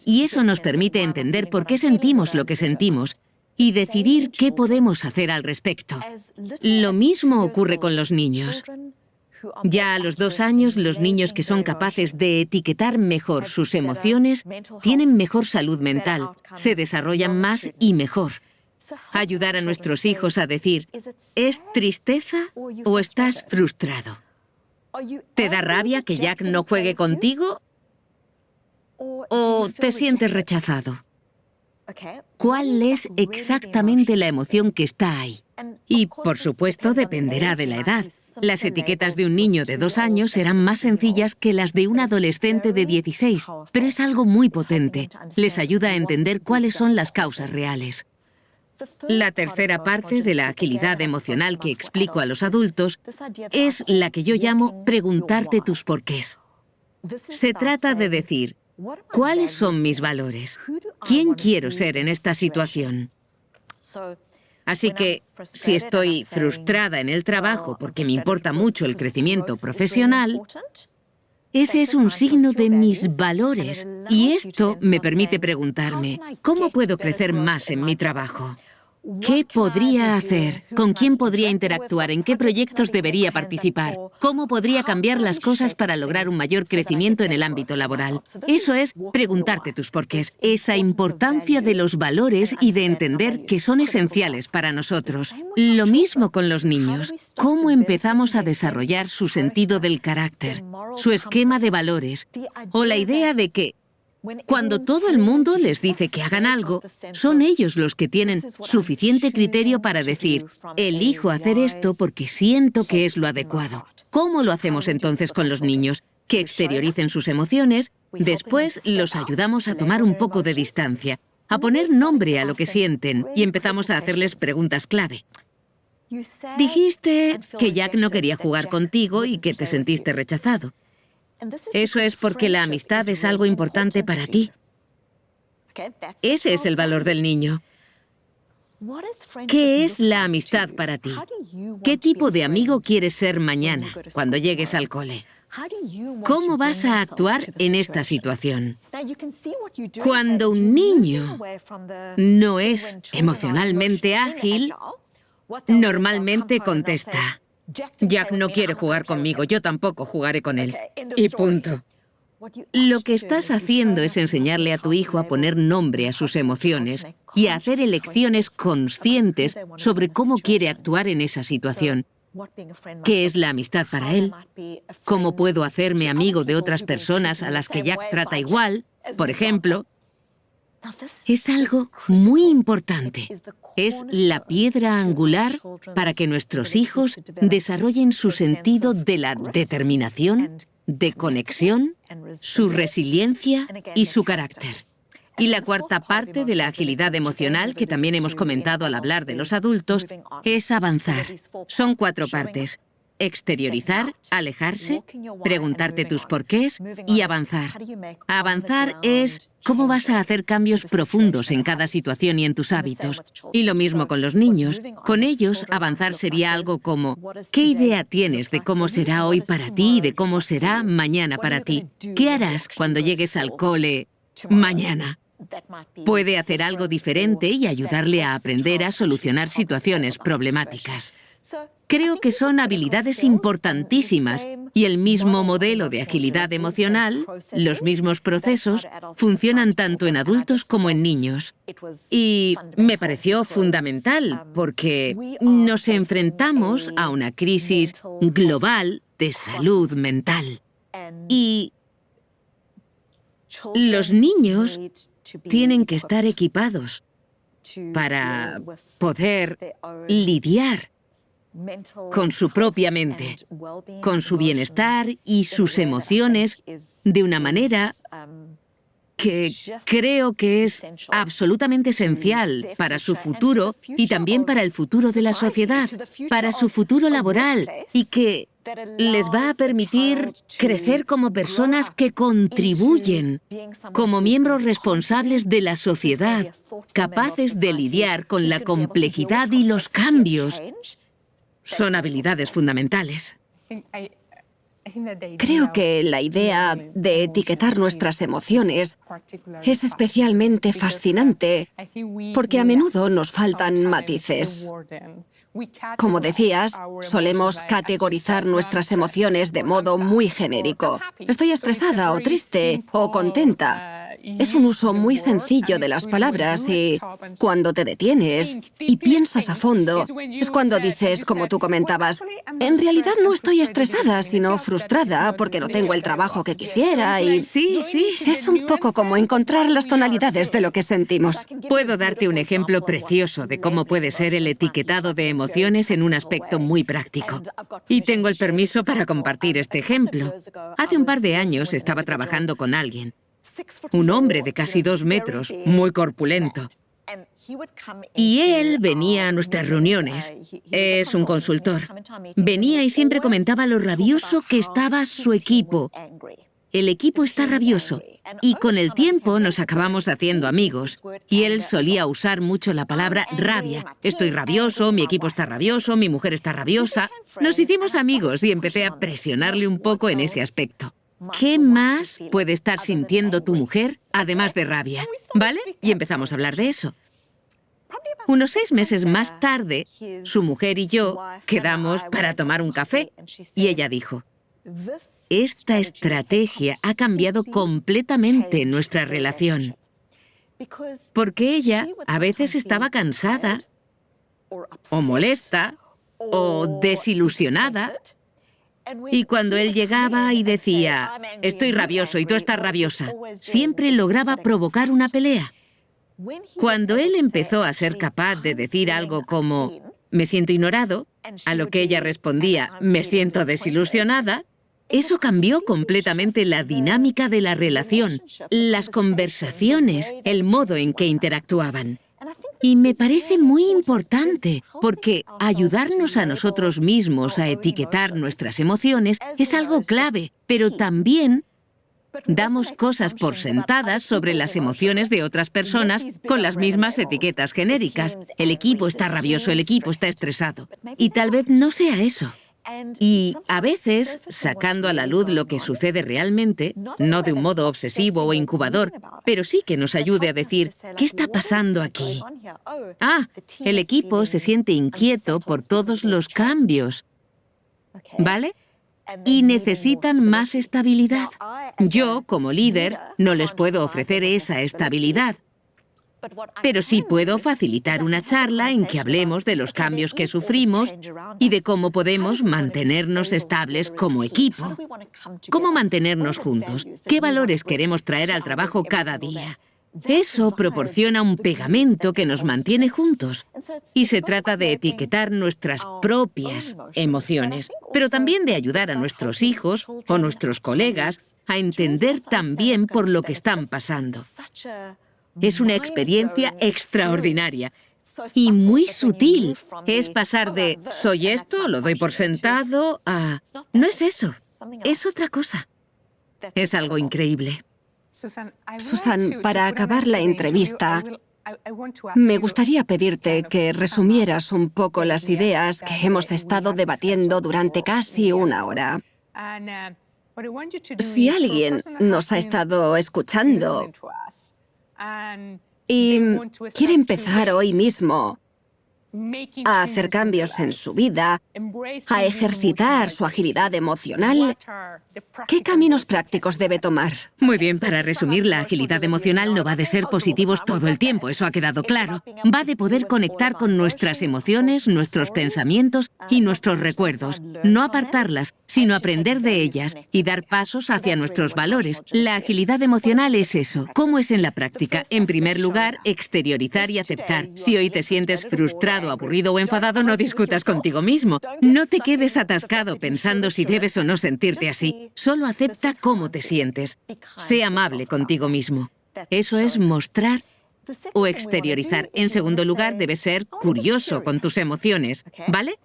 Y eso nos permite entender por qué sentimos lo que sentimos y decidir qué podemos hacer al respecto. Lo mismo ocurre con los niños. Ya a los 2 años, los niños que son capaces de etiquetar mejor sus emociones tienen mejor salud mental, se desarrollan más y mejor. Ayudar a nuestros hijos a decir, ¿es tristeza o estás frustrado? ¿Te da rabia que Jack no juegue contigo o te sientes rechazado? ¿Cuál es exactamente la emoción que está ahí? Y, por supuesto, dependerá de la edad. Las etiquetas de un niño de 2 años serán más sencillas que las de un adolescente de 16, pero es algo muy potente. Les ayuda a entender cuáles son las causas reales. La tercera parte de la agilidad emocional que explico a los adultos es la que yo llamo preguntarte tus porqués. Se trata de decir, ¿cuáles son mis valores? ¿Quién quiero ser en esta situación? Así que, si estoy frustrada en el trabajo porque me importa mucho el crecimiento profesional, ese es un signo de mis valores. Y esto me permite preguntarme, ¿cómo puedo crecer más en mi trabajo? ¿Qué podría hacer? ¿Con quién podría interactuar? ¿En qué proyectos debería participar? ¿Cómo podría cambiar las cosas para lograr un mayor crecimiento en el ámbito laboral? Eso es preguntarte tus porqués, esa importancia de los valores y de entender que son esenciales para nosotros. Lo mismo con los niños. ¿Cómo empezamos a desarrollar su sentido del carácter, su esquema de valores, o la idea de que cuando todo el mundo les dice que hagan algo, son ellos los que tienen suficiente criterio para decir, elijo hacer esto porque siento que es lo adecuado? ¿Cómo lo hacemos entonces con los niños? Que exterioricen sus emociones, después los ayudamos a tomar un poco de distancia, a poner nombre a lo que sienten y empezamos a hacerles preguntas clave. Dijiste que Jack no quería jugar contigo y que te sentiste rechazado. Eso es porque la amistad es algo importante para ti. Ese es el valor del niño. ¿Qué es la amistad para ti? ¿Qué tipo de amigo quieres ser mañana, cuando llegues al cole? ¿Cómo vas a actuar en esta situación? Cuando un niño no es emocionalmente ágil, normalmente contesta, Jack no quiere jugar conmigo, yo tampoco jugaré con él. Y punto. Lo que estás haciendo es enseñarle a tu hijo a poner nombre a sus emociones y a hacer elecciones conscientes sobre cómo quiere actuar en esa situación. ¿Qué es la amistad para él? ¿Cómo puedo hacerme amigo de otras personas a las que Jack trata igual, por ejemplo? Es algo muy importante. Es la piedra angular para que nuestros hijos desarrollen su sentido de la determinación, de conexión, su resiliencia y su carácter. Y la cuarta parte de la agilidad emocional, que también hemos comentado al hablar de los adultos, es avanzar. Son 4 partes: exteriorizar, alejarse, preguntarte tus porqués y avanzar. Avanzar es cómo vas a hacer cambios profundos en cada situación y en tus hábitos. Y lo mismo con los niños. Con ellos, avanzar sería algo como, ¿qué idea tienes de cómo será hoy para ti y de cómo será mañana para ti? ¿Qué harás cuando llegues al cole mañana? Puede hacer algo diferente y ayudarle a aprender a solucionar situaciones problemáticas. Creo que son habilidades importantísimas y el mismo modelo de agilidad emocional, los mismos procesos, funcionan tanto en adultos como en niños. Y me pareció fundamental porque nos enfrentamos a una crisis global de salud mental. Y los niños tienen que estar equipados para poder lidiar con su propia mente, con su bienestar y sus emociones de una manera que creo que es absolutamente esencial para su futuro y también para el futuro de la sociedad, para su futuro laboral, y que les va a permitir crecer como personas que contribuyen, como miembros responsables de la sociedad, capaces de lidiar con la complejidad y los cambios. Son habilidades fundamentales. Creo que la idea de etiquetar nuestras emociones es especialmente fascinante porque a menudo nos faltan matices. Como decías, solemos categorizar nuestras emociones de modo muy genérico. Estoy estresada o triste o contenta. Es un uso muy sencillo de las palabras y cuando te detienes y piensas a fondo, es cuando dices, como tú comentabas, en realidad no estoy estresada, sino frustrada porque no tengo el trabajo que quisiera y... Sí. Es un poco como encontrar las tonalidades de lo que sentimos. Puedo darte un ejemplo precioso de cómo puede ser el etiquetado de emociones en un aspecto muy práctico. Y tengo el permiso para compartir este ejemplo. Hace un par de años estaba trabajando con alguien. Un hombre de casi 2 metros, muy corpulento. Y él venía a nuestras reuniones. Es un consultor. Venía y siempre comentaba lo rabioso que estaba su equipo. El equipo está rabioso. Y con el tiempo nos acabamos haciendo amigos. Y él solía usar mucho la palabra rabia. Estoy rabioso, mi equipo está rabioso, mi mujer está rabiosa. Nos hicimos amigos y empecé a presionarle un poco en ese aspecto. ¿Qué más puede estar sintiendo tu mujer, además de rabia? ¿Vale? Y empezamos a hablar de eso. Unos 6 meses más tarde, su mujer y yo quedamos para tomar un café y ella dijo: esta estrategia ha cambiado completamente nuestra relación. Porque ella a veces estaba cansada, o molesta, o desilusionada, y cuando él llegaba y decía: estoy rabioso y tú estás rabiosa, siempre lograba provocar una pelea. Cuando él empezó a ser capaz de decir algo como: me siento ignorado, a lo que ella respondía: me siento desilusionada, eso cambió completamente la dinámica de la relación, las conversaciones, el modo en que interactuaban. Y me parece muy importante, porque ayudarnos a nosotros mismos a etiquetar nuestras emociones es algo clave, pero también damos cosas por sentadas sobre las emociones de otras personas con las mismas etiquetas genéricas. El equipo está rabioso, el equipo está estresado. Y tal vez no sea eso. Y a veces, sacando a la luz lo que sucede realmente, no de un modo obsesivo o incubador, pero sí que nos ayude a decir: ¿qué está pasando aquí? Ah, el equipo se siente inquieto por todos los cambios, ¿vale? Y necesitan más estabilidad. Yo, como líder, no les puedo ofrecer esa estabilidad. Pero sí puedo facilitar una charla en que hablemos de los cambios que sufrimos y de cómo podemos mantenernos estables como equipo. ¿Cómo mantenernos juntos? ¿Qué valores queremos traer al trabajo cada día? Eso proporciona un pegamento que nos mantiene juntos. Y se trata de etiquetar nuestras propias emociones, pero también de ayudar a nuestros hijos o nuestros colegas a entender también por lo que están pasando. Es una experiencia extraordinaria y muy sutil. Es pasar de «soy esto, lo doy por sentado» a «no es eso, es otra cosa». Es algo increíble. Susan, para acabar la entrevista, me gustaría pedirte que resumieras un poco las ideas que hemos estado debatiendo durante casi una hora. Si alguien nos ha estado escuchando y quiere empezar hoy mismo a hacer cambios en su vida, a ejercitar su agilidad emocional, ¿qué caminos prácticos debe tomar? Muy bien, para resumir, la agilidad emocional no va de ser positivos todo el tiempo, eso ha quedado claro. Va de poder conectar con nuestras emociones, nuestros pensamientos y nuestros recuerdos. No apartarlas, sino aprender de ellas y dar pasos hacia nuestros valores. La agilidad emocional es eso. ¿Cómo es en la práctica? En primer lugar, exteriorizar y aceptar. Si hoy te sientes frustrado, aburrido o enfadado, no discutas contigo mismo. No te quedes atascado pensando si debes o no sentirte así. Solo acepta cómo te sientes. Sé amable contigo mismo. Eso es mostrar o exteriorizar. En segundo lugar, debes ser curioso con tus emociones, ¿vale?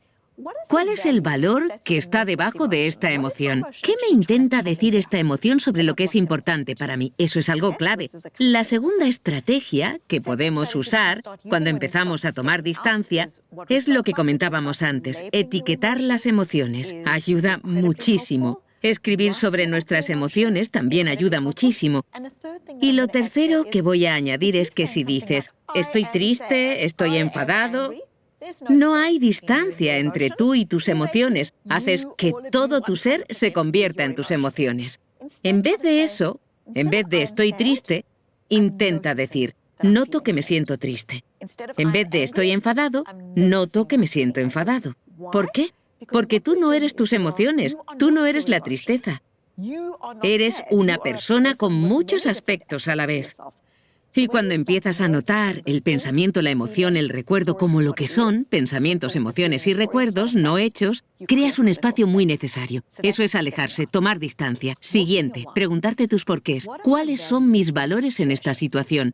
¿Cuál es el valor que está debajo de esta emoción? ¿Qué me intenta decir esta emoción sobre lo que es importante para mí? Eso es algo clave. La segunda estrategia que podemos usar cuando empezamos a tomar distancia es lo que comentábamos antes, etiquetar las emociones. Ayuda muchísimo. Escribir sobre nuestras emociones también ayuda muchísimo. Y lo tercero que voy a añadir es que si dices, estoy triste, estoy enfadado, no hay distancia entre tú y tus emociones. Haces que todo tu ser se convierta en tus emociones. En vez de eso, en vez de estoy triste, intenta decir, noto que me siento triste. En vez de estoy enfadado, noto que me siento enfadado. ¿Por qué? Porque tú no eres tus emociones, tú no eres la tristeza. Eres una persona con muchos aspectos a la vez. Y cuando empiezas a notar el pensamiento, la emoción, el recuerdo como lo que son, pensamientos, emociones y recuerdos, no hechos, creas un espacio muy necesario. Eso es alejarse, tomar distancia. Siguiente, preguntarte tus porqués. ¿Cuáles son mis valores en esta situación?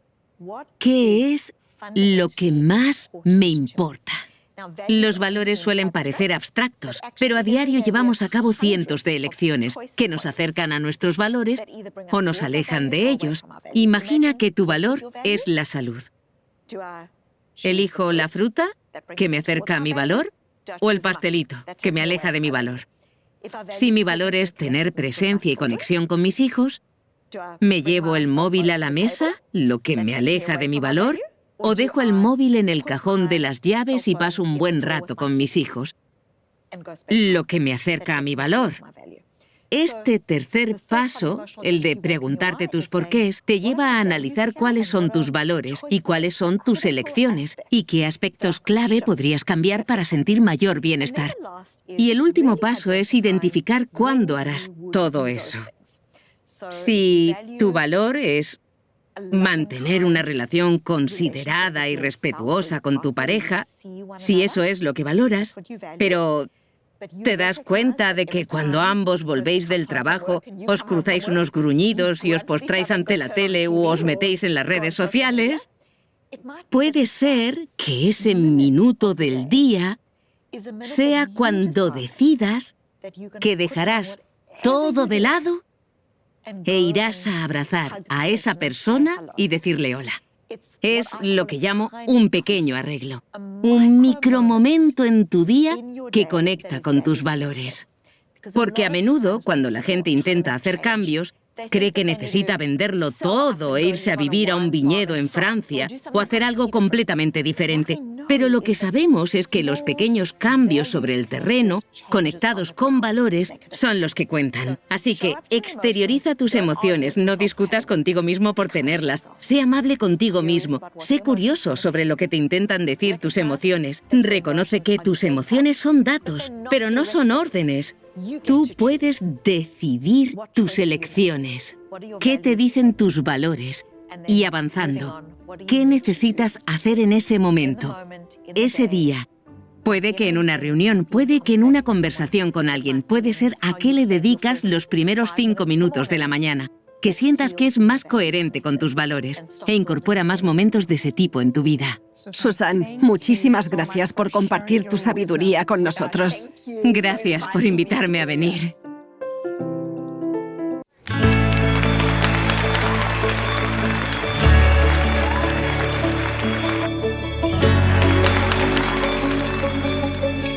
¿Qué es lo que más me importa? Los valores suelen parecer abstractos, pero a diario llevamos a cabo cientos de elecciones que nos acercan a nuestros valores o nos alejan de ellos. Imagina que tu valor es la salud. ¿Elijo la fruta, que me acerca a mi valor, o el pastelito, que me aleja de mi valor? Si mi valor es tener presencia y conexión con mis hijos, ¿me llevo el móvil a la mesa, lo que me aleja de mi valor? O dejo el móvil en el cajón de las llaves y paso un buen rato con mis hijos, lo que me acerca a mi valor. Este tercer paso, el de preguntarte tus porqués, te lleva a analizar cuáles son tus valores y cuáles son tus elecciones y qué aspectos clave podrías cambiar para sentir mayor bienestar. Y el último paso es identificar cuándo harás todo eso. Si tu valor es mantener una relación considerada y respetuosa con tu pareja, si eso es lo que valoras, pero te das cuenta de que cuando ambos volvéis del trabajo os cruzáis unos gruñidos y os postráis ante la tele u os metéis en las redes sociales, puede ser que ese minuto del día sea cuando decidas que dejarás todo de lado e irás a abrazar a esa persona y decirle hola. Es lo que llamo un pequeño arreglo, un micromomento en tu día que conecta con tus valores. Porque a menudo, cuando la gente intenta hacer cambios, cree que necesita venderlo todo e irse a vivir a un viñedo en Francia o hacer algo completamente diferente. Pero lo que sabemos es que los pequeños cambios sobre el terreno, conectados con valores, son los que cuentan. Así que exterioriza tus emociones, no discutas contigo mismo por tenerlas. Sé amable contigo mismo, sé curioso sobre lo que te intentan decir tus emociones. Reconoce que tus emociones son datos, pero no son órdenes. Tú puedes decidir tus elecciones. ¿Qué te dicen tus valores? Y avanzando, ¿qué necesitas hacer en ese momento, ese día? Puede que en una reunión, puede que en una conversación con alguien, puede ser a qué le dedicas los primeros 5 minutos de la mañana. Que sientas que es más coherente con tus valores e incorpora más momentos de ese tipo en tu vida. Susan, muchísimas gracias por compartir tu sabiduría con nosotros. Gracias por invitarme a venir.